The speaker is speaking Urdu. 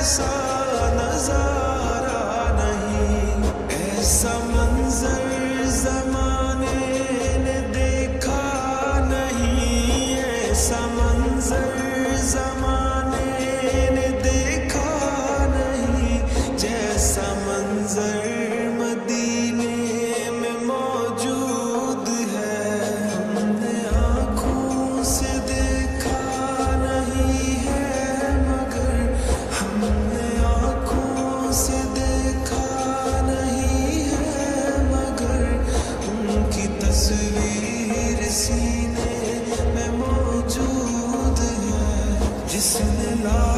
ایسا نظارہ نہیں، ایسا منظر زمانے نے دیکھا نہیں، ایسا منظر زمانے نے دیکھا نہیں، جیسا منظر مدینے میں موجود ہے، ہم نے آنکھوں سے دیکھا نہیں ہے، مگر ہم نے آنکھوں سے دیکھا نہیں ہے، مگر ان کی تصویر سینے میں موجود ہے، جس نے لا